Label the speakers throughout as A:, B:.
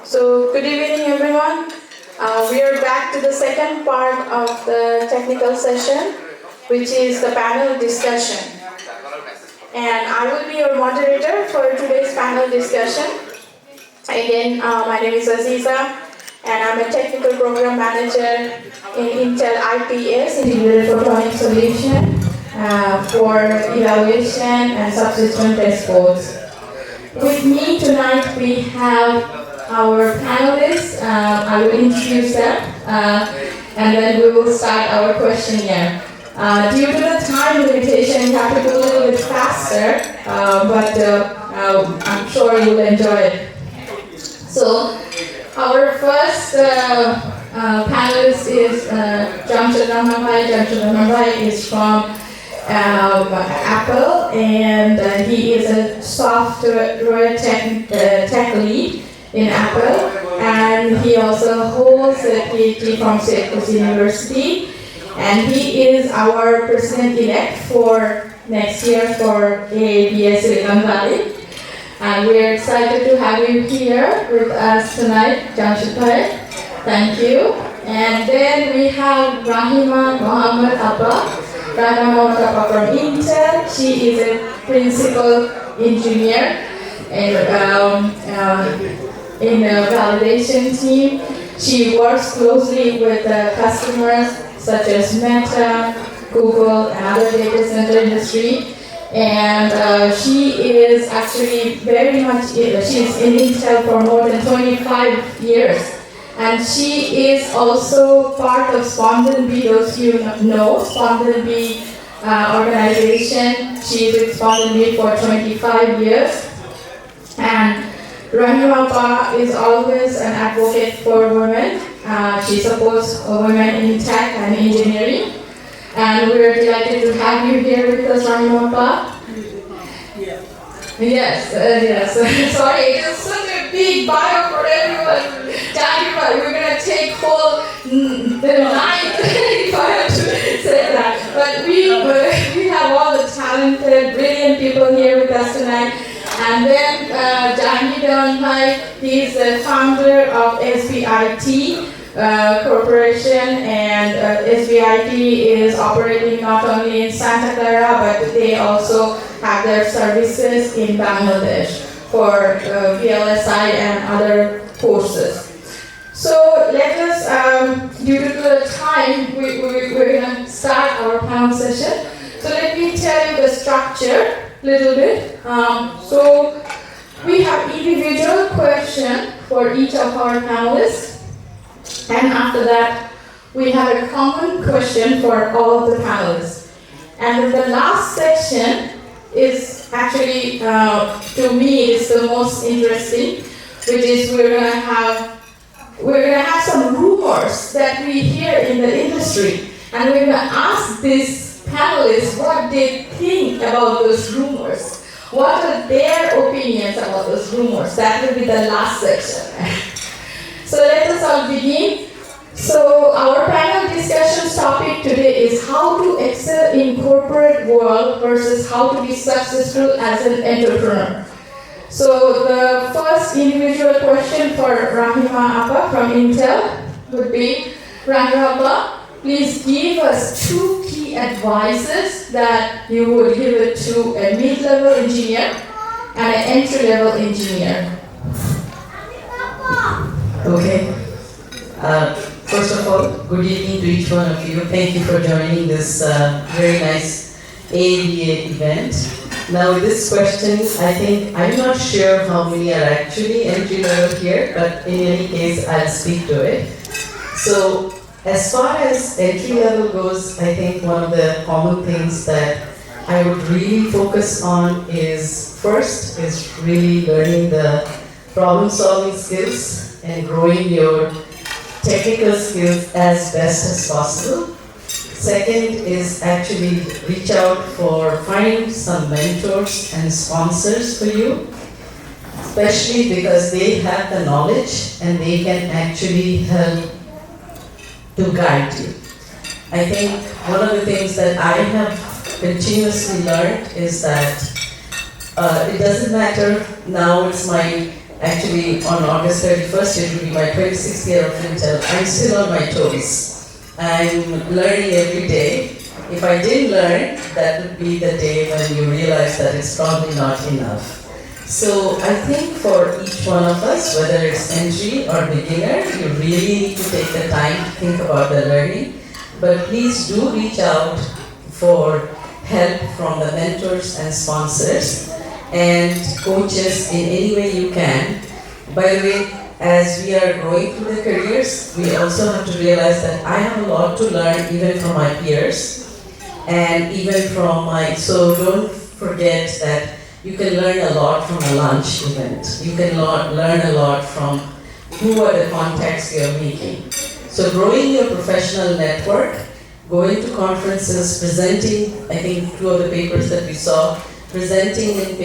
A: So, good evening, everyone. We are back to the second part of the technical session, which is the panel discussion. And I will be your moderator for today's panel discussion. Again, my name is Aziza, and I'm a technical program manager in Intel IPS, Integrated Photonic Solution, for evaluation and subsystem test codes. With me tonight, we have our panelists. I will introduce them, and then we will start our questionnaire. Due to the time limitation, we have to go a little bit faster, but I'm sure you'll enjoy it. So, our first panelist is Jamshid Rahmanbhai. Jamshid Rahmanbhai is from Apple, and he is a software tech lead in Apple, and he also holds a PhD from State University, and he is our president-elect for next year for AABEA Silicon Valley. And we're excited to have you here with us tonight, Jamshid Bhai. Thank you. And then we have Rahima Mohammed Abba. Rahima Mohammed Abba from Intel. She is a principal engineer in a validation team. She works closely with customers such as Meta, Google, and other data center industry. And she is actually very much, she's in Intel for more than 25 years. And she is also part of SpondenBee, those you know, SpondenBee organization. She is with SpondenBee for 25 years. And Rahima Ba is always an advocate for women. She supports women in tech and engineering. And we're delighted to have you here with us, Rahima Ba. Yes. Sorry, it is such a big bio for everyone. We're going to take whole the night if I have to say that. But we have all the talented, brilliant people here with us tonight. And then Jamshid Bhai, he's the founder of SBIT Corporation, and SBIT is operating not only in Santa Clara, but they also have their services in Bangladesh for VLSI and other courses. So let us, due to the time, we're going to start our panel session. So let me tell you the structure a little bit. So we have individual question for each of our panelists. And after that, we have a common question for all of the panelists. And the last section is actually, to me, is the most interesting, which is we're gonna have some rumors that we hear in the industry, and we're gonna ask these panelists what they think about those rumors. What are their opinions about those rumors? That will be the last section. So let us all begin. So our panel discussion topic today is how to excel in corporate world versus how to be successful as an entrepreneur. So the first individual question for Rahima Abba from Intel would be, Rahima Abba, please give us 2 key advices that you would give it to a mid-level engineer and an entry-level engineer.
B: Okay. First of all, good evening to each one of you. Thank you for joining this very nice AABEA event. Now with this question, I think, I'm not sure how many are actually entry level here, but in any case, I'll speak to it. So as far as entry level goes, I think one of the common things that I would really focus on is, first, is really learning the problem solving skills and growing your technical skills as best as possible. Second is actually reach out for find some mentors and sponsors for you, especially because they have the knowledge and they can actually help to guide you. I think one of the things that I have continuously learned is that it doesn't matter now it's my Actually, on August 31st, it will be my 26th year of Intel. I'm still on my toes. I'm learning every day. If I didn't learn, that would be the day when you realize that it's probably not enough. So I think for each one of us, whether it's entry or beginner, you really need to take the time to think about the learning. But please do reach out for help from the mentors and sponsors and coaches in any way you can. By the way, as we are growing through the careers, we also have to realize that I have a lot to learn even from my peers and even from so don't forget that you can learn a lot from a lunch event. You can learn a lot from who are the contacts you're making. So growing your professional network, going to conferences, presenting, I think 2 of the papers that we saw, presenting in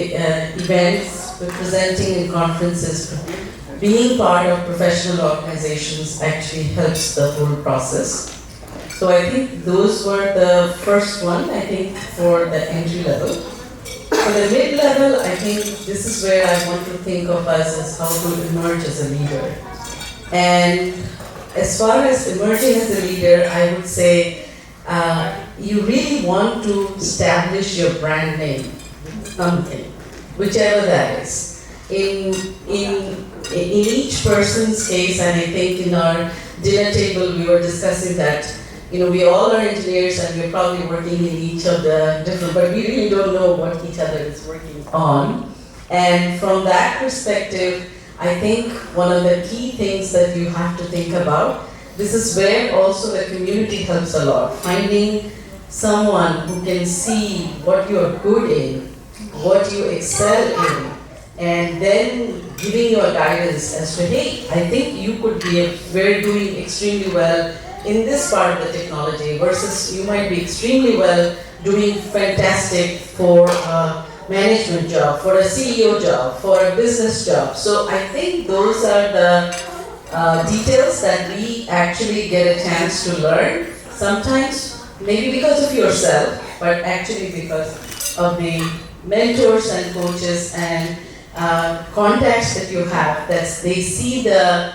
B: events, presenting in conferences, being part of professional organizations actually helps the whole process. So I think those were the first one, I think, for the entry level. For the mid-level, I think this is where I want to think of us as how to emerge as a leader. And as far as emerging as a leader, I would say you really want to establish your brand name, something, whichever that is. In each person's case, and I think in our dinner table we were discussing that we all are engineers and we're probably working in each of the different, but we really don't know what each other is working on. And from that perspective, I think one of the key things that you have to think about, this is where also the community helps a lot. Finding someone who can see what you're good in, what you excel in, and then giving you a guidance as to, hey, I think you could be doing extremely well in this part of the technology versus you might be extremely well doing fantastic for a management job, for a CEO job, for a business job. So I think those are the details that we actually get a chance to learn. Sometimes maybe because of yourself, but actually because of the mentors and coaches and contacts that you have, that they see the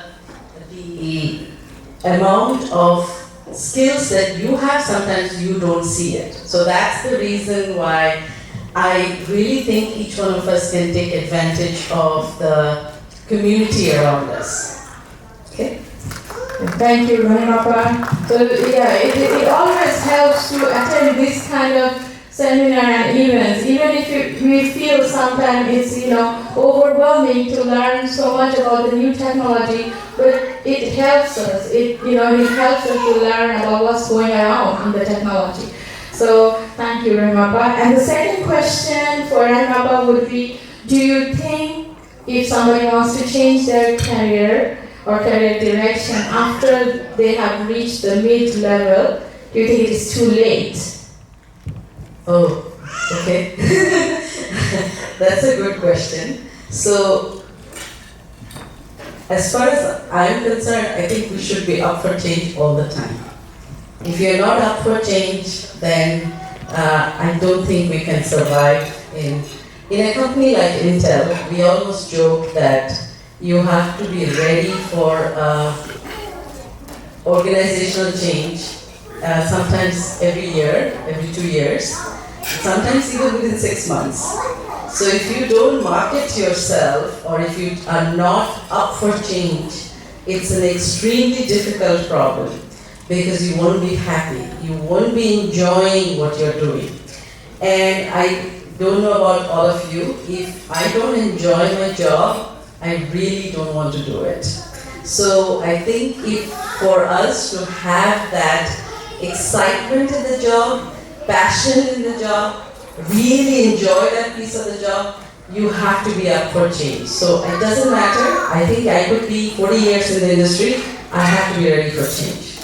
B: amount of skills that you have, sometimes you don't see it. So that's the reason why I really think each one of us can take advantage of the community around us. Okay?
A: Thank you, Ranimappa. So yeah, it always helps to attend this kind of seminar and events, even if we feel sometimes it's overwhelming to learn so much about the new technology, but it helps us. It helps us to learn about what's going around in the technology. So thank you, Ranimappa. And the second question for Ranimappa would be: do you think if somebody wants to change their career or career direction after they have reached the mid-level, do you think it is too late?
B: Oh, okay. That's a good question. So, as far as I'm concerned, I think we should be up for change all the time. If you're not up for change, then I don't think we can survive in a company like Intel. We almost joke that you have to be ready for organizational change, sometimes every year, every 2 years. Sometimes even within 6 months. So if you don't market yourself or if you are not up for change, it's an extremely difficult problem because you won't be happy. You won't be enjoying what you're doing. And I don't know about all of you. If I don't enjoy my job, I really don't want to do it. So I think if for us to have that excitement in the job, passion in the job, really enjoy that piece of the job, you have to be up for change. So it doesn't matter. I think I could be 40 years in the industry. I have to be ready for change.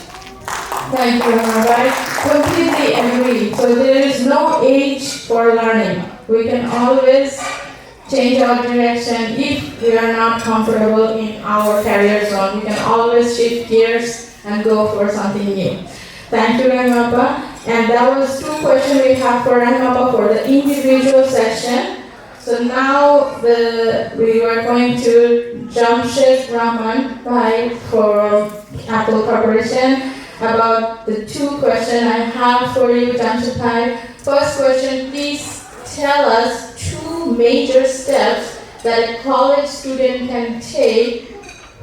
A: Thank you, I completely agree. So there is no age for learning. We can always change our direction if we are not comfortable in our career zone. We can always shift gears and go for something new. Thank you, Ranimappa. And that was 2 questions we have for Ranimappa for the individual session. So now we were going to Jamshed Rahman Bhai for Apple Corporation about the 2 questions I have for you, Jamshed Bhai. First question, please tell us 2 major steps that a college student can take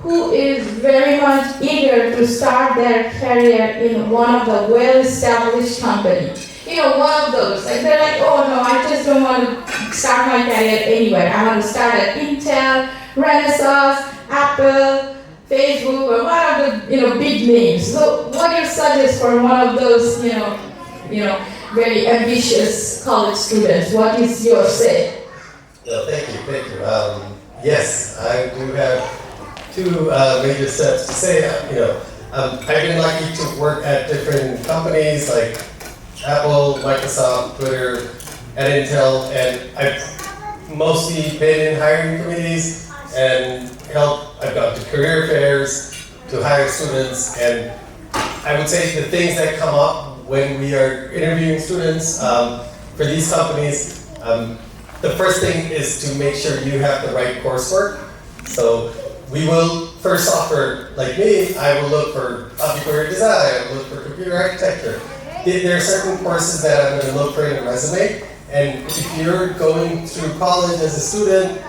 A: who is very much eager to start their career in one of the well-established companies. One of those. Like they're like, oh no, I just don't want to start my career anywhere. I want to start at Intel, Renaissance, Apple, Facebook, or one of the big names. So what do you suggest for one of those very ambitious college students? What is your say?
C: No, thank you. Yes, I do have 2 major steps to say. I've been lucky to work at different companies like Apple, Microsoft, Twitter, and Intel, and I've mostly been in hiring committees and I've gone to career fairs to hire students, and I would say the things that come up when we are interviewing students for these companies, the first thing is to make sure you have the right coursework. So we will first offer, like me, I will look for object-oriented design, I will look for computer architecture. There are certain courses that I'm going to look for in a resume, and if you're going through college as a student,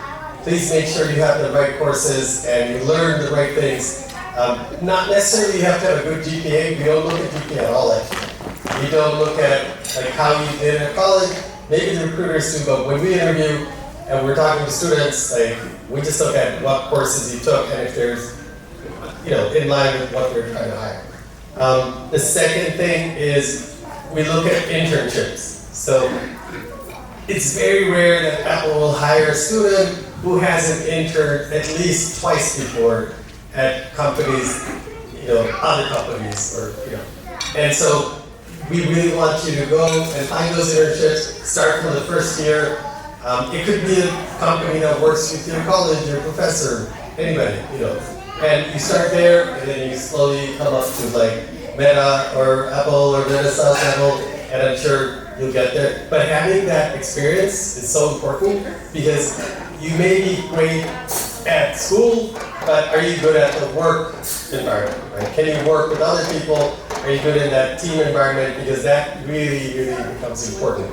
C: please make sure you have the right courses and you learn the right things. Not necessarily you have to have a good GPA. We don't look at GPA at all, actually. We don't look at how you did at college. Maybe the recruiters do, but when we interview and we're talking to students, we just look at what courses you took and if there's, in line with what we're trying to hire. The second thing is we look at internships. So it's very rare that Apple will hire a student who hasn't interned at least twice before at companies, other companies, and so we really want you to go and find those internships, start from the first year. It could be a company that works with your college, your professor, anybody, and you start there and then you slowly come up to Meta or Apple or Renaissance level, and I'm sure you'll get there. But having that experience is so important because you may be great at school, but are you good at the work environment, right? Can you work with other people? Are you good in that team environment? Because that really, really becomes important.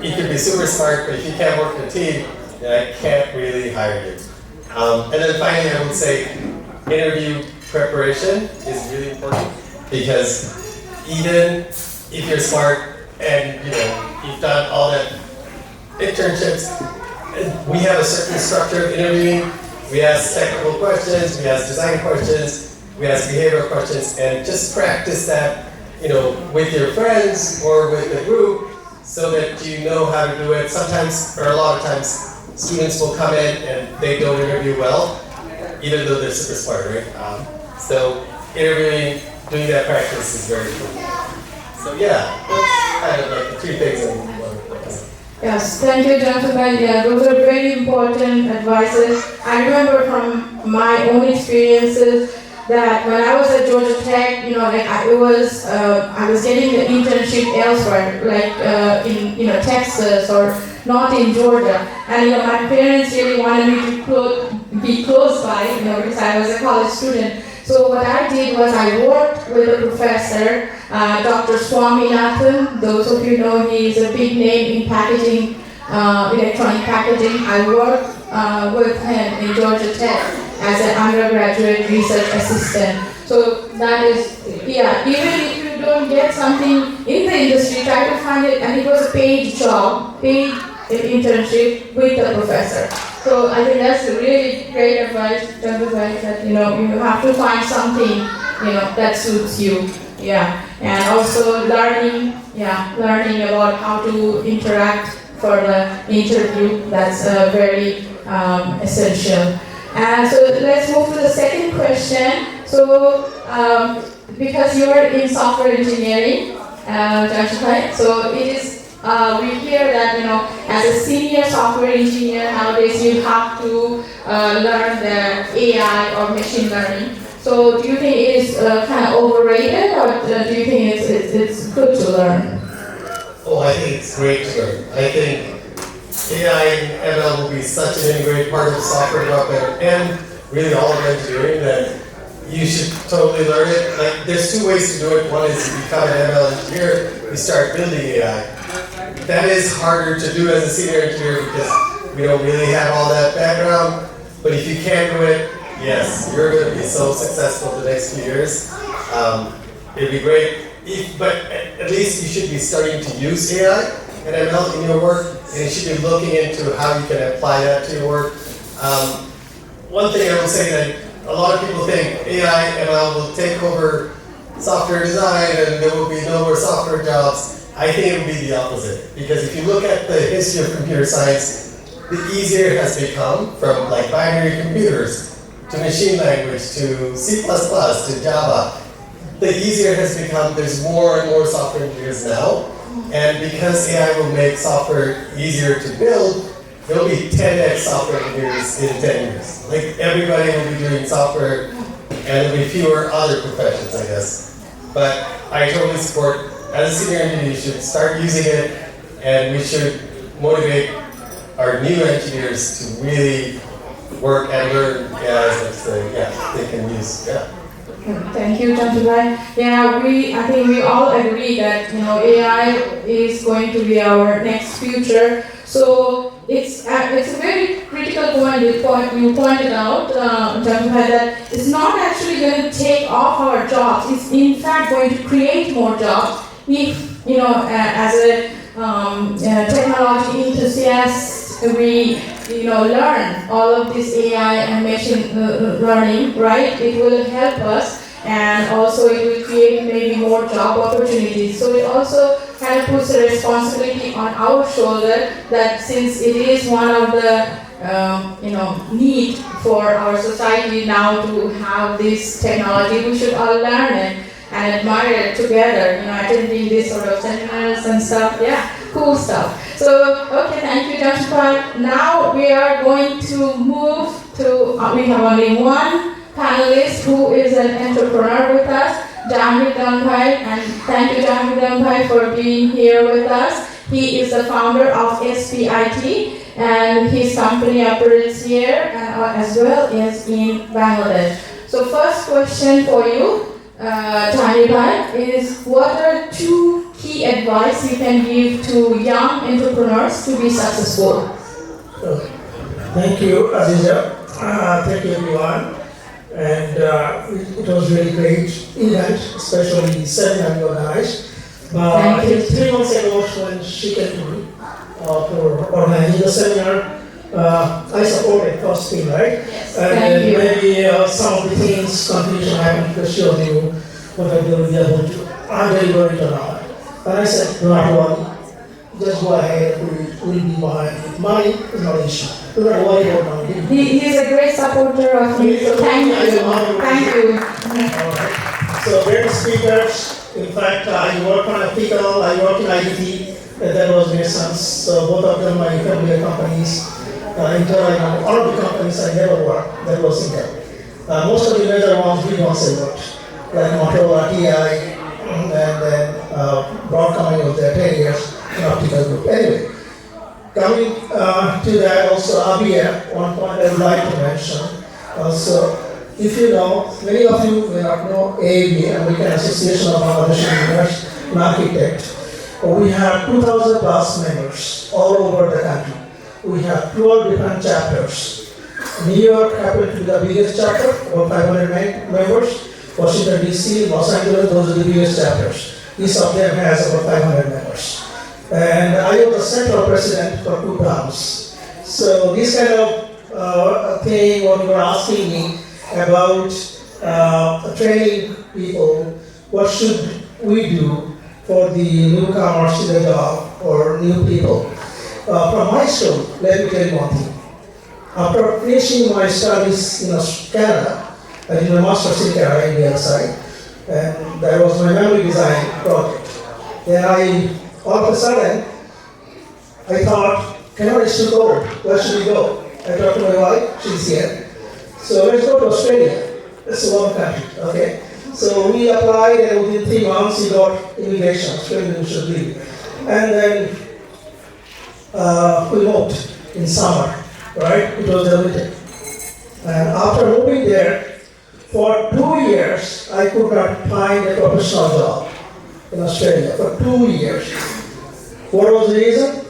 C: You can be super smart, but if you can't work in a team, then I can't really hire you. And then finally, I would say interview preparation is really important because even if you're smart and you've done all that internships, we have a certain structure of interviewing. We ask technical questions, we ask design questions, we ask behavioral questions, and just practice that, with your friends or with the group so that you know how to do it. Sometimes, or a lot of times, students will come in and they don't interview well, even though they're super smart, right? So interviewing, doing that practice is very important. So yeah, that's kind of the 3 things I want to focus on.
A: Yes, thank you, gentlemen. Yeah, those are very important advices. I remember from my own experiences that when I was at Georgia Tech, I was getting the internship elsewhere, in Texas or not in Georgia, and my parents really wanted me to be close by, because I was a college student. So what I did was I worked with a professor, Dr. Swaminathan. Those of you know he is a big name in packaging, electronic packaging. I worked with him in Georgia Tech as an undergraduate research assistant. So that is, even if you don't get something in the industry, try to find it, and it was a paid job, paid internship with the professor. So I think that's a really great advice, that you have to find something that suits you. Yeah, and also learning about how to interact for the interview. That's very essential. And so let's move to the second question. So because you are in software engineering, so it is. We hear that as a senior software engineer nowadays you have to learn the AI or machine learning. So do you think it is kind of overrated, or do you think it's good to learn?
C: Oh, I think it's great to learn. I think AI and ML will be such an integrated part of software development and really all of engineering that you should totally learn it. Like, there's two ways to do it. One is to become an ML engineer, you start building AI. That is harder to do as a senior engineer because we don't really have all that background. But if you can do it, yes, you're going to be so successful the next few years. It'd be great, but at least you should be starting to use AI and ML in your work, and you should be looking into how you can apply that to your work. One thing I will say that a lot of people think AI, ML will take over software design and there will be no more software jobs. I think it would be the opposite, because if you look at the history of computer science, the easier it has become, from like binary computers to machine language to C++ to Java. The easier it has become. There's more and more software engineers now, and because AI will make software easier to build, there will be 10x software engineers in 10 years. Like, everybody will be doing software, and there will be fewer other professions, I guess. But I totally support, as a senior engineer, you should start using it, and we should motivate our new engineers to really work and learn AI as much as they can use. Yeah.
A: Thank you, Chandrabhai. Yeah, I think we all agree that AI is going to be our next future. So it's a very critical point you pointed out, Chandrabhai, that it's not actually going to take off our jobs. It's in fact going to create more jobs if as a technology enthusiast we learn all of this AI and machine learning, right? It will help us, and also it will create maybe more job opportunities. So it also kind of puts a responsibility on our shoulder, that since it is one of the need for our society now to have this technology, we should all learn it and admire it together, attending these sort of seminars and stuff. Yeah, cool stuff. So, okay, thank you, Dr. Park. Now we are going to move to, we have only one panelist who is an entrepreneur with us, Jahangir Danbhai, and thank you, Jahangir Danbhai, for being here with us. He is the founder of SPIT, and his company operates here as well as in Bangladesh. So first question for you, Jahangir, is what are two key advice you can give to young entrepreneurs to be successful?
D: Thank you, Aziza. Thank you, everyone. And it was really great event, especially the seminar you organized. I think 3 months ago when she came to me for organizing the seminar, I supported first thing, right?
A: Yes,
D: and maybe some of the things, confusion happened because she knew what I will be able to. I'm very worried about it. And I said, do not worry. Just go ahead, we'll be behind it. Money is not an issue. Do not worry about money.
A: He's a great supporter of me, so thank you. Thank you.
D: So great speakers. In fact, I work on a pickle, I work in IDT, and that was Renaissance. So both of them are familiar companies. Intel, all of the companies I never worked, that was Intel. Most of the major ones we don't say worked, like Motorola, TI, and then Broadcom was there 10 years in optical group. Anyway, coming to that also AABEA, one point I would like to mention. Also, if you know, many of you may not know AABEA, American Association of Bangladeshi Engineers and Architects. We have 2,000 plus members all over the country. We have 12 different chapters. New York happened to be the biggest chapter, about 500 members. Washington DC, Los Angeles, those are the biggest chapters. Each of them has about 500 members. And I was the central president for 2 terms. So this kind of thing, what you were asking me about training people, what should we do for the newcomers to the job or new people? From my story, let me tell you one thing. After finishing my studies in Canada, I did a master's in Canada, in the other side, and that was my memory design project. Then all of a sudden, I thought, Canada is too cold, where should we go? I talked to my wife, she's here. So let's go to Australia. That's a warm country, okay? So we applied, and within 3 months, we got immigration, Australian should leave. And then we moved in summer, right? It was the winter. And after moving there, for 2 years, I could not find a professional job in Australia for 2 years. What was the reason?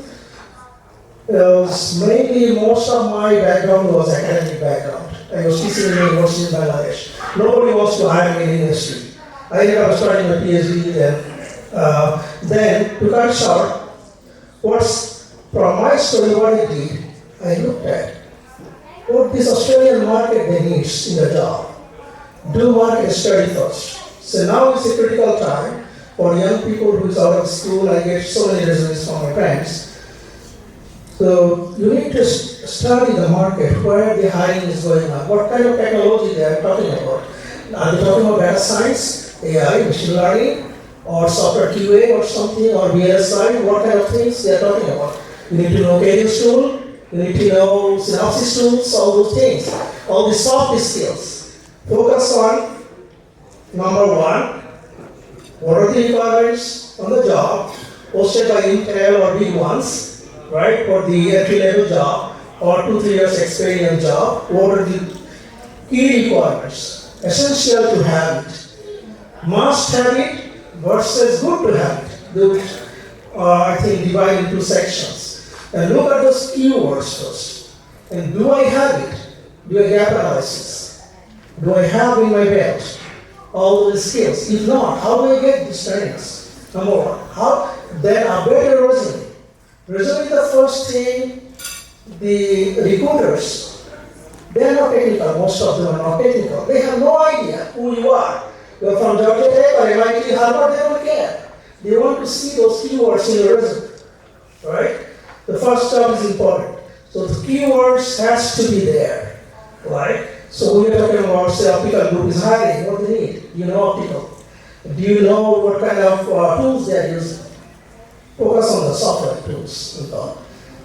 D: It was mainly most of my background was academic background. I was teaching in university in Bangladesh. Nobody wants to hire me in industry. I ended up starting my PhD then to cut short, from my story what I did, I looked at what this Australian market they need in the job. Do market study first. So now is a critical time for young people who is out of school. I get so many resumes from my friends. So you need to study the market, where the hiring is going on, what kind of technology they are talking about. Are they talking about data science, AI, machine learning, or software QA or something, or VLSI, what kind of things they are talking about. You need to know Cadence tool, you need to know Synopsys tools, all those things, all the soft skills. Focus on number one, what are the requirements on the job, posted by Intel or big ones, right, for the entry-level job or 2-3 years experience job. What are the key requirements? Essential to have it. Must have it versus good to have it. They will, I think, divide into sections. And look at those keywords first. And do I have it? Do I gap analysis? Do I have in my belt all the skills? If not, how do I get these trainings? Number one. Then a better resume. Resume is the first thing. The recruiters, they are not technical. Most of them are not technical. They have no idea who you are. You are from Georgia Tech or MIT, Harvard, they don't care. They want to see those keywords in your resume. Right? The first job is important. So the keywords has to be there. Right? So we are talking about, say, optical group is hiring. What do they need? Do you know optical? Do you know what kind of tools they are using? Focus on the software tools.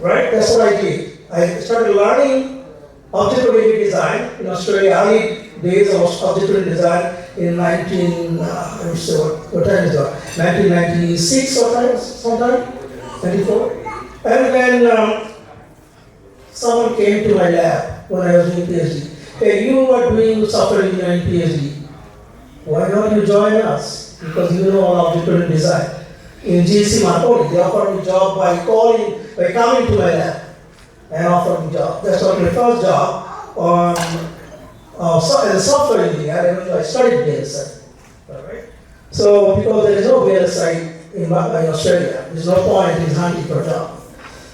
D: Right? That's what I did. I started learning object-oriented design in Australia. Early days of object-oriented design in 1996 sometime, 94. And then someone came to my lab when I was doing PhD. Hey, you are doing software engineering PhD. Why don't you join us? Because you know all object-oriented design. In GC Marconi, they offered me a job by coming to my lab and offered me a job. That's what my first job on as a software engineer. I studied VLSI. Right? So because there is no VLSI in Australia, there is no point in hunting for a job.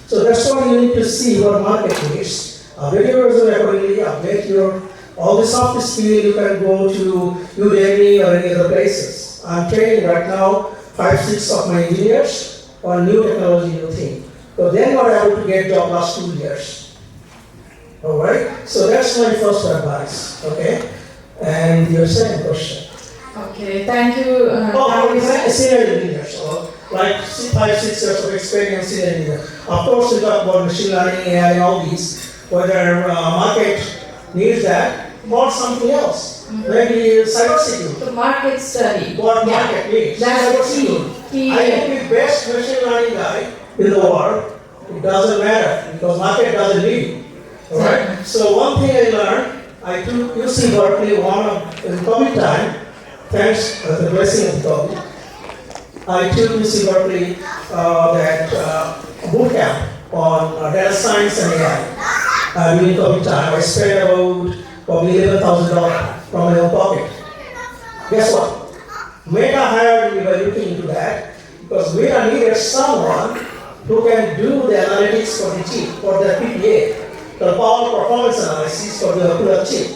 D: So that's what you need to see what market needs. Update your resume accordingly, update your all the soft skills. You can go to Udemy or any other places. I'm training right now 5-6 of my engineers on new technology, new thing. So they're not able to get job last 2 years. All right. So that's my first advice. Okay. And your second question.
A: Okay. Thank you.
D: Senior engineers, so like 5-6 years of experience in engineer. Of course, we talk about machine learning, AI, and all these. Whether market needs that or something else. Maybe cybersecurity.
A: The market study.
D: What market needs?
A: That's
D: key. I am the best machine learning guy in the world. It doesn't matter because market doesn't need it. Alright? So one thing I learned, I took UC Berkeley in COVID time, thanks to the blessing of God. I took UC Berkeley that boot camp on data science and AI during COVID time. I spent about probably $11,000 from my own pocket. Guess what? Meta hired me by looking into that because Meta needed someone who can do the analytics for the chip, for the PPA, the power performance analysis for the chip,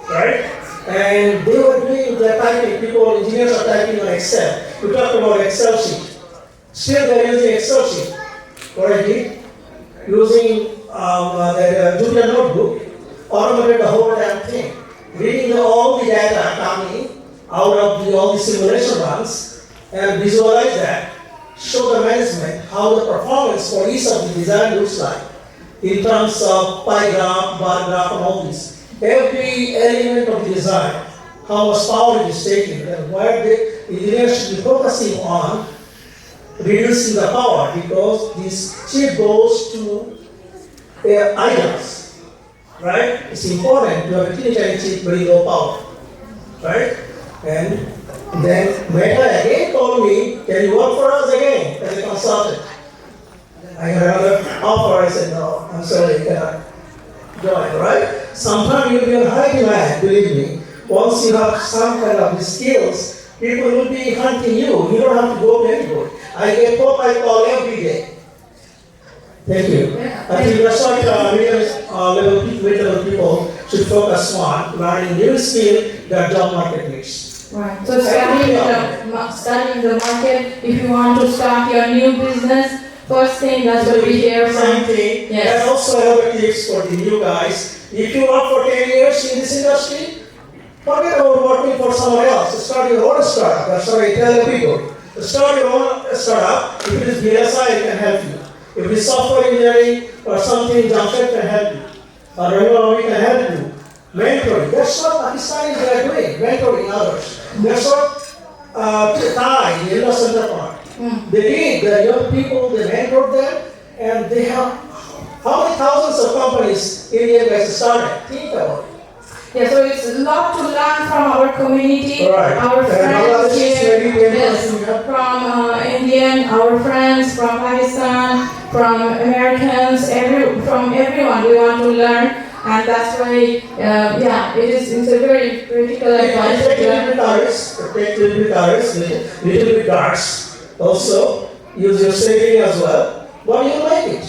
D: right? And they were doing the typing, engineers are typing on Excel. We talked about Excel sheet. Still they're using Excel sheet. What I did, using the Jupyter notebook, automated the whole damn thing. Reading all the data coming out of all the simulation runs and visualize that, show the management how the performance for each of the design looks like in terms of pie graph, bar graph, and all this. Every element of the design, how much power it is taking, and where the engineers should be focusing on reducing the power because this chip goes to idols, right? It's important to have a tiny chip, very low power, right? And then Meta again told me, can you work for us again as a consultant? I got another offer. I said, no, I'm sorry, I cannot join, right? Sometimes you'll be on high demand, believe me. Once you have some kind of skills, people will be hunting you. You don't have to go to anybody. I get Popeye call every day. Thank you. I think that's what mid-level people should focus on, learning new skill that job market needs.
A: Right. So studying the market, if you want to start your new business, first thing that's what we hear from.
D: Same thing.
A: Yes.
D: And also I have a tips for the new guys. If you work for 10 years in this industry, forget about working for someone else. Start your own startup. That's what I tell people. Start your own startup. If it is BSI, it can help you. If it is software engineering or something, Jamshed can help you. Or we can help you. Mentoring. That's what Pakistanis are doing. Mentoring others. That's what Thai, the innocent entrepreneur. They did. The young people, they mentored them, and they have how many thousands of companies India has started? Think about it.
A: Yeah, so it's a lot to learn from our community,
D: Right.
A: our friends here, yes,
D: Yeah.
A: from Indian, our friends from Pakistan, from Americans, from everyone. We want to learn, and that's why, it's a very critical advice.
D: Take a little bit guards. Also, use your saving as well. But you like it.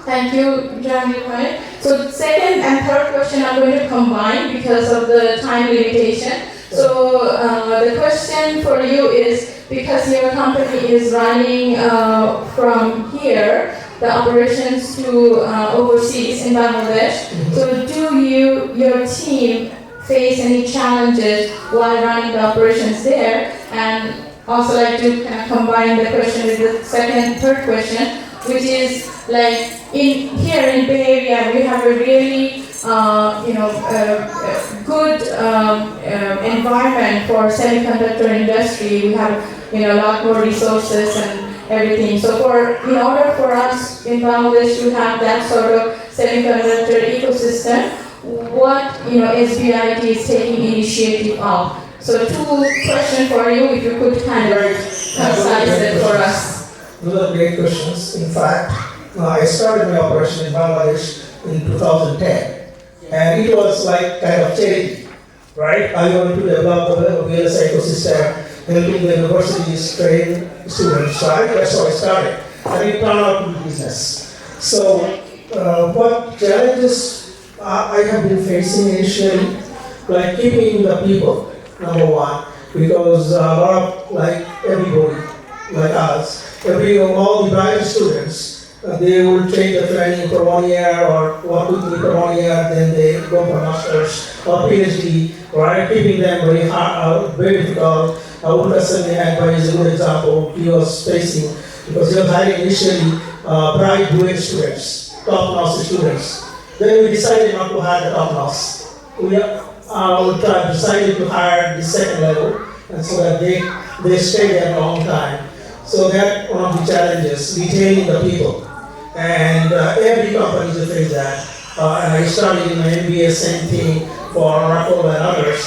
A: Thank you, Janvi. So second and third question I'm going to combine because of the time limitation. So the question for you is, because your company is running from here, the operations to overseas in Bangladesh, so do your team face any challenges while running the operations there? And also like to kind of combine the question with the third question, which is like here in Bay Area we have a really good environment for semiconductor industry. We have a lot more resources and everything. So in order for us in Bangladesh to have that sort of semiconductor ecosystem, what SBIT is taking initiative of. So two questions for you, if you could kind of concise it for us.
D: Those are great questions. In fact, I started my operation in Bangladesh in 2010, and it was like kind of charity, right? I wanted to develop the VLS ecosystem, helping the universities train students, right? That's how I started, and it turned out to be business. So, what challenges I have been facing initially, like keeping the people, number one, because a lot of everybody, like us, all the private students, they will take the training for 1 year or work with me for 1 year, then they go for masters or PhD, right? Keeping them very hard, very difficult. Ultrasound is a good example he was facing, because he was hiring initially private grade students, top-notch students. Then we decided not to hire the top-notch. We decided to hire the second level, and so that they stay there a long time. So that's one of the challenges, retaining the people. And every company will face that. And I started in my MBA, same thing for Oracle and others.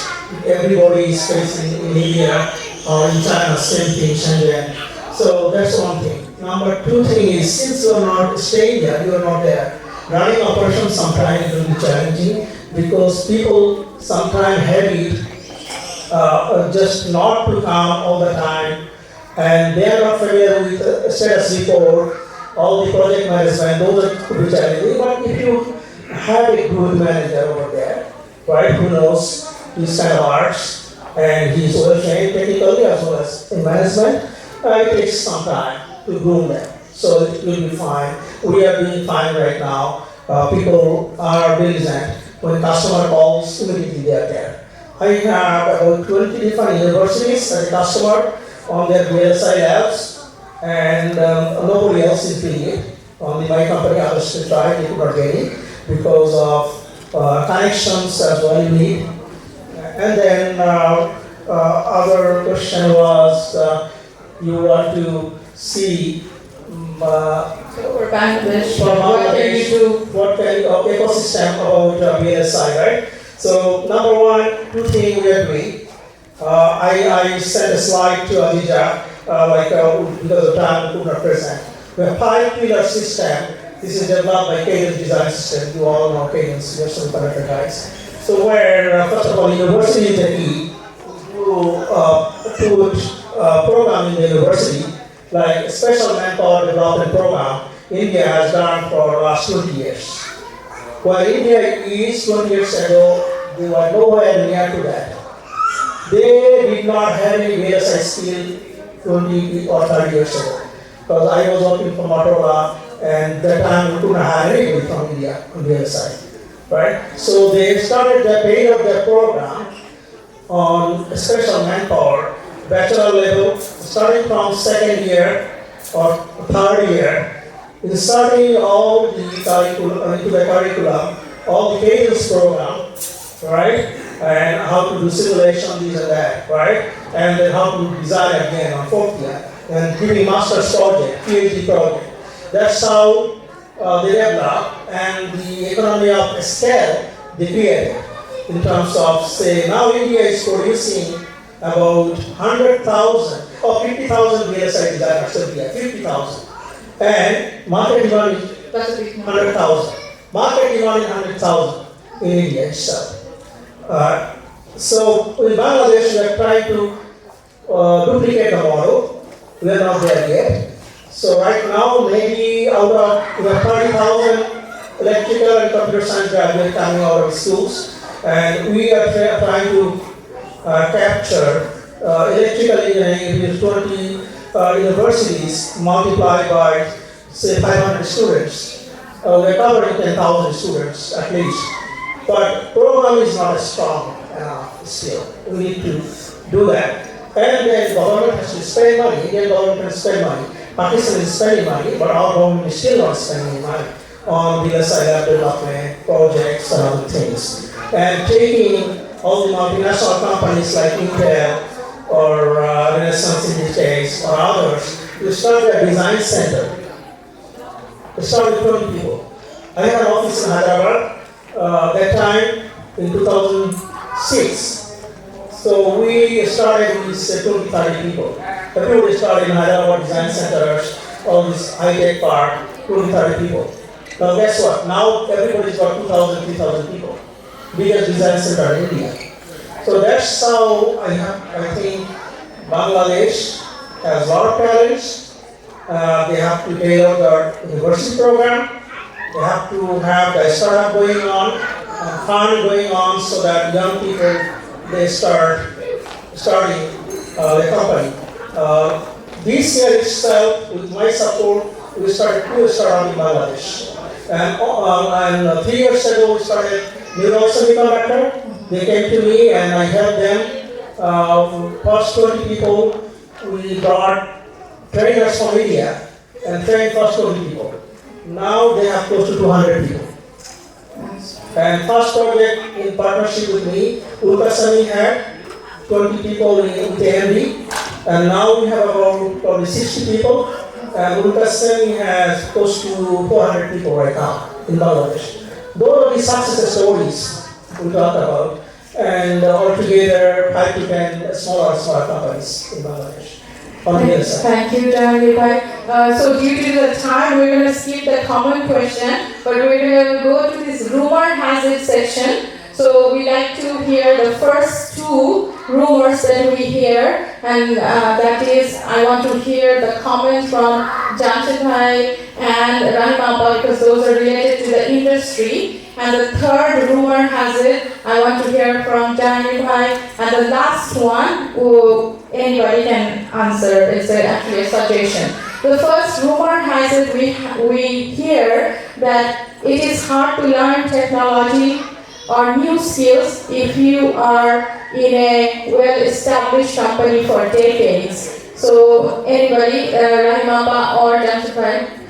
D: Everybody is facing in India or in China, same thing, Shenzhen. So that's one thing. Number two thing is, since you are not staying there, you are not there. Running operations sometimes will be challenging because people sometimes have it just not to come all the time. And they are not familiar with status report, all the project management, those could be challenging. But if you have a good manager over there, right, who knows these kind of arts, and he's well trained technically as well as in management, it takes some time to groom them. So it will be fine. We are doing fine right now. People are diligent. When customer calls, immediately they are there. I have about 20 different universities as a customer on their VLSI labs, and nobody else is doing it. Only my company, others to try, they could not get it because of connections as well you need. And then other question was you want to see
A: So for Bangladesh,
D: for
A: what can you do?
D: what kind of ecosystem about BSI, right? So number one, two things we are doing. I sent a slide to Adija, because of time we could not present. We have 5-pillar system. This is developed by Cadence Design System. You all know Cadence, you're some connector guys. So where, first of all, university is the key to program in the university, like special manpower development program, India has done for the last 20 years. While India is 20 years ago, they were nowhere near to that. They did not have any VSI skill 20 or 30 years ago. Because I was working for Motorola, and that time we couldn't hire anybody from India on VSI. Right? So they started the paying of their program on special manpower, bachelor level, starting from second year or third year, inserting all the curriculum, all the cadence program, right? And how to do simulation, this and that, right? And then how to design again on fourth year, and giving master's project, PhD project. That's how they develop, and the economy of scale they created in terms of, say, now India is producing about 100,000 or 50,000 VSI designers every year, 50,000. And market demand is 100,000. Market demand is 100,000 in India itself. So in Bangladesh, we are trying to duplicate the model. We are not there yet. So right now, maybe out of we have 30,000 electrical and computer science graduates coming out of schools, and we are trying to capture electrical engineering with 20 universities multiplied by, say, 500 students. We're covering 10,000 students at least. But program is not strong enough still. We need to do that. And then government has to spend money. Indian government has to spend money. Pakistan is spending money, but our government is still not spending money on the lab development projects and other things. And taking all the multinational companies like Intel or Renaissance in this case or others to start a design center. To start with 20 people. I had an office in Hyderabad that time in 2006. So we started with 20, 30 people. Everybody started in Hyderabad design centers, all this high-tech park, 20, 30 people. Now guess what? Now everybody's got 2,000, 3,000 people. Biggest design center in India. So that's how I think Bangladesh has a lot of talents. They have to tailor their university program. They have to have the startup going on, and fund going on, so that young people they starting the company. This year itself, with my support, we started 2 startups in Bangladesh. And 3 years ago, we started Neural Semiconductor. They came to me and I helped them. First 20 people, we brought trainers from India and trained first 20 people. Now they have close to 200 people. And first project in partnership with me, Ulkasami had 20 people in TMD, and now we have about probably 60 people, and Ulkasami has close to 400 people right now in Bangladesh. Those are the success stories we talk about, and altogether 5 to 10 smaller companies in Bangladesh.
A: Thank you, Janvi. So due to the time, we're going to skip the common question, but we're going to go to this rumor hazard section. So we like to hear the first 2 rumors that we hear, and that is, I want to hear the comments from Jamshed Bhai and Rahim Appa, because those are related to the industry. And the third rumor hazard, I want to hear from Janvi Bhai. And the last one, anybody can answer. It's actually a suggestion. The first rumor hazard we hear that it is hard to learn technology or new skills if you are in a well-established company for decades. So anybody, Rahim Appa or Jamshed Bhai?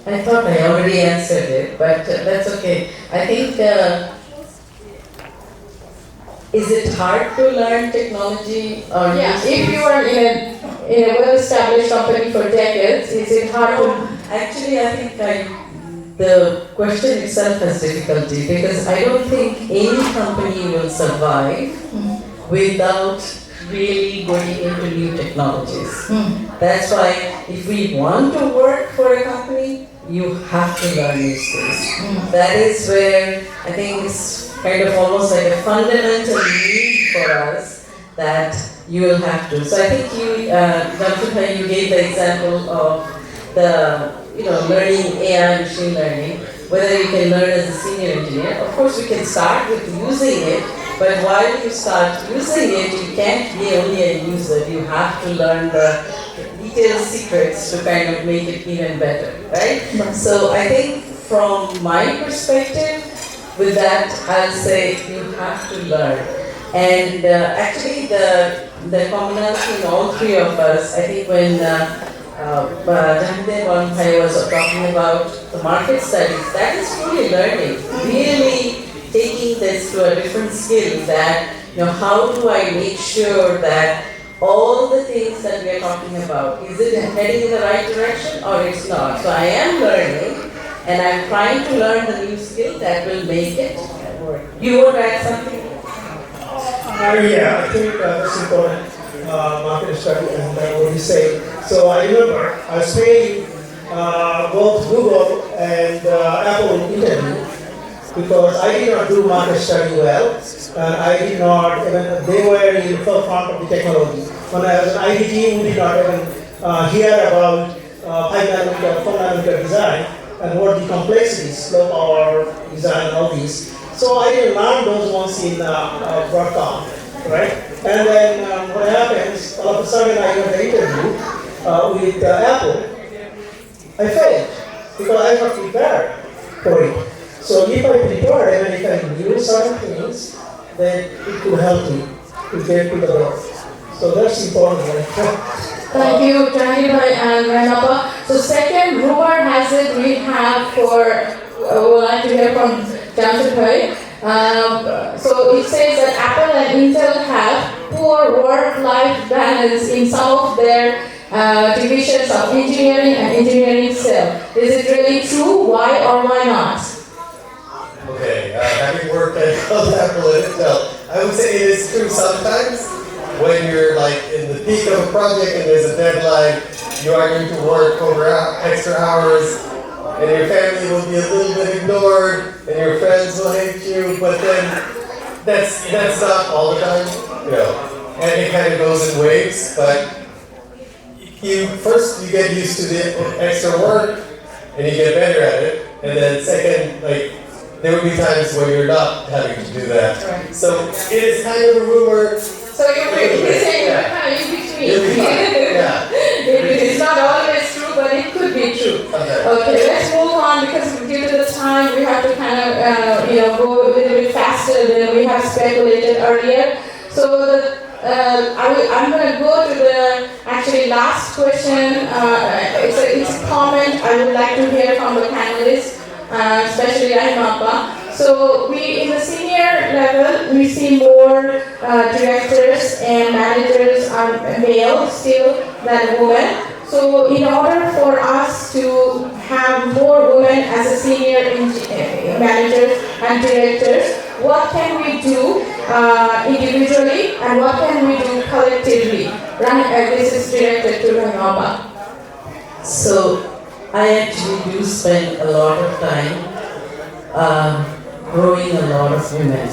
B: I thought I already answered it, but that's okay. I think, is it hard to learn technology or
A: Yeah, if you are in a in a well-established company for decades, is it hard to?
B: Actually, I think the question itself has difficulty because I don't think any company will survive without really going into new technologies. That's why if we want to work for a company, you have to learn new skills. That is where I think it's kind of almost like a fundamental need for us that you will have to. So I think you, Dr. you gave the example of the learning AI, machine learning, whether you can learn as a senior engineer. Of course, we can start with using it, but while you start using it, you can't be only a user. You have to learn the detailed secrets to kind of make it even better, right? So I think from my perspective, with that, I'll say you have to learn. And actually, the commonality in all three of us, I think when Jahandev was talking about the market studies, that is truly learning, really taking this to a different skill that, how do I make sure that all the things that we are talking about, is it heading in the right direction or it's not? So I am learning and I'm trying to learn the new skill that will make it work. You want to add something?
D: Yeah, I think that's important. Market study and what you say. So I remember I was paying both Google and Apple interview because I did not do market study well, and I did not even, they were in forefront of the technology. When I was in IDT, we did not even hear about 5 nanometer, 4 nanometer design and what the complexities, low power design and all these. So I didn't learn those ones in Broadcom, right? And then what happens, all of a sudden I got the interview with Apple. I failed because I was not prepared for it. So if I prepared and if I knew certain things, then it could help me to get to the goal. So that's important, right?
A: Thank you, Jahangir and Ranapa. So second, rumor has it we have we would like to hear from Jamshid. So it says that Apple and Intel have poor work-life balance in some of their divisions of engineering and engineering cell. Is it really true? Why or why not?
C: Okay, having worked at Apple and Intel, I would say it is true sometimes. When you're like in the peak of a project and there's a deadline, you are going to work over extra hours, and your family will be a little bit ignored, and your friends will hate you. But then that's not all the time, And it kind of goes in waves. But first you get used to the extra work, and you get better at it, and then second, there will be times when you're not having to do that.
A: Right.
C: So it is kind of a rumor.
A: So you're saying you're kind of in between.
C: You'll be fine. Yeah.
A: It's not always true, but it could be true. Okay, let's move on because due to the time we have to kind of go a little bit faster than we have speculated earlier. So I'm going to go to the actually last question. It's a comment I would like to hear from the panelists, especially Rahimappa. So in the senior level, we see more directors and managers are male still than women. So in order for us to have more women as a senior managers and directors, what can we do individually and what can we do collectively? This is directed to Rahimappa.
B: So I actually do spend a lot of time growing a lot of women,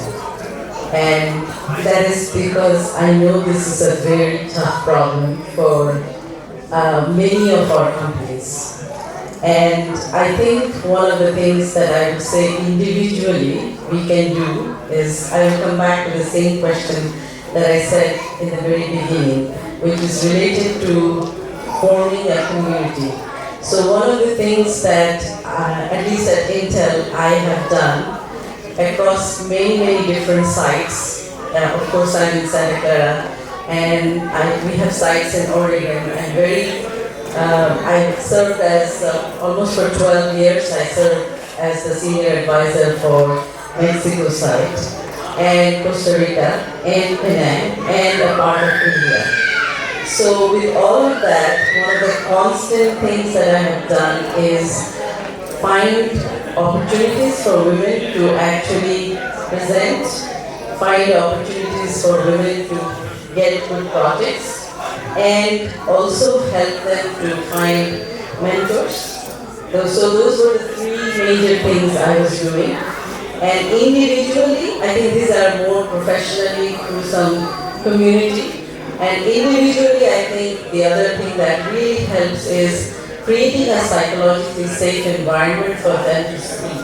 B: and that is because I know this is a very tough problem for many of our companies. And I think one of the things that I would say individually we can do is, I will come back to the same question that I said in the very beginning, which is related to forming a community. So one of the things that, at least at Intel, I have done across many different sites. Of course, I'm in Santa Clara, and we have sites in Oregon. I served as, almost for 12 years, I served as the senior advisor for Mexico site, and Costa Rica, and Penang, and a part of India. So with all of that, one of the constant things that I have done is find opportunities for women to actually present, find opportunities for women to get good projects, and also help them to find mentors. So those were the three major things I was doing. And individually, I think these are more professionally through some community. And individually, I think the other thing that really helps is creating a psychologically safe environment for them to speak.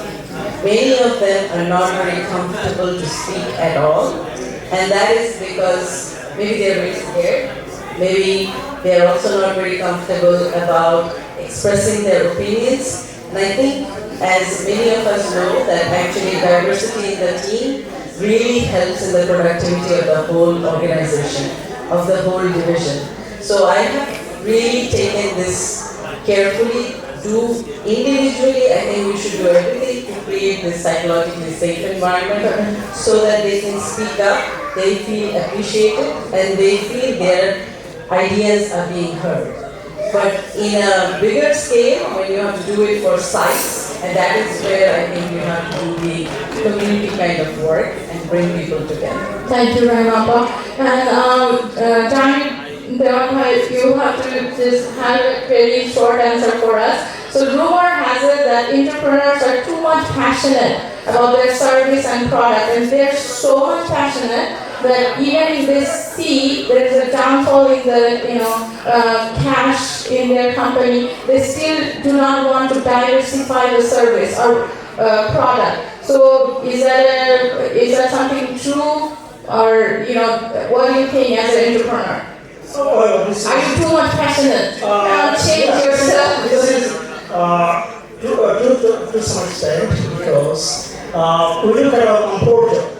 B: Many of them are not very comfortable to speak at all. And that is because maybe they're very scared. Maybe they're also not very comfortable about expressing their opinions. And I think, as many of us know, that actually diversity in the team really helps in the productivity of the whole organization, of the whole division. So I have really taken this carefully. Do individually, I think we should do everything to create this psychologically safe environment so that they can speak up, they feel appreciated, and they feel their ideas are being heard. But in a bigger scale, when you have to do it for sites, and that is where I think you have to do the community kind of work and bring people together.
A: Thank you very much. And Johnny, you have to just have a very short answer for us. So rumor has it that entrepreneurs are too much passionate about their service and product, and they're so much passionate that even if they see there is a downfall in the cash in their company, they still do not want to diversify the service or product. So is that something true, or what do you think as an entrepreneur? Are you too much passionate? Change yourself.
D: This is to some extent, because we look at our comfort zone,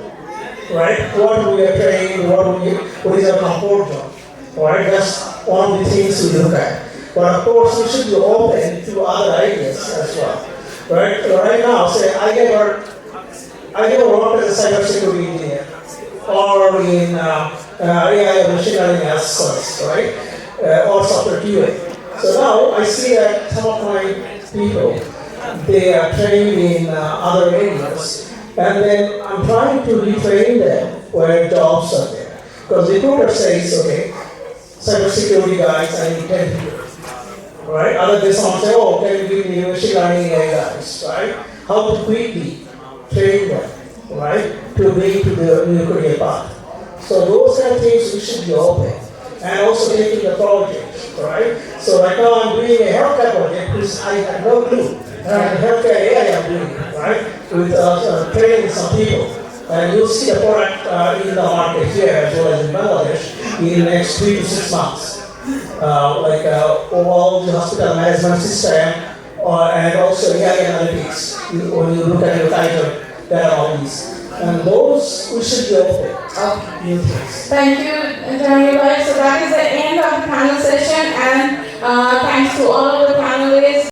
D: right? What we are trained, what is our comfort zone, right? That's one of the things we look at. But of course, we should be open to other ideas as well, right? Right now, say I never worked as a cybersecurity engineer or in AI or machine learning as such, right? Or software QA. So now I see that some of my people, they are trained in other areas, and then I'm trying to retrain them where jobs are there. Because the recruiter says, okay, cybersecurity guys, I need 10 people, right? Other than someone say, oh, can you give me machine learning AI guys, right? How to quickly train them, right, to bring to the new career path. So those kind of things we should be open, and also taking the project, right? So right now I'm doing a healthcare project because I had no clue. And healthcare AI I'm doing, right? With training some people. And you'll see the product in the market here as well as in Bangladesh in the next 3 to 6 months. Overall the hospital management system and also AI analytics. When you look at your title, there are all these. And those we should be open.
A: Thank you, Johnny. So that is the end of the panel session, and thanks to all of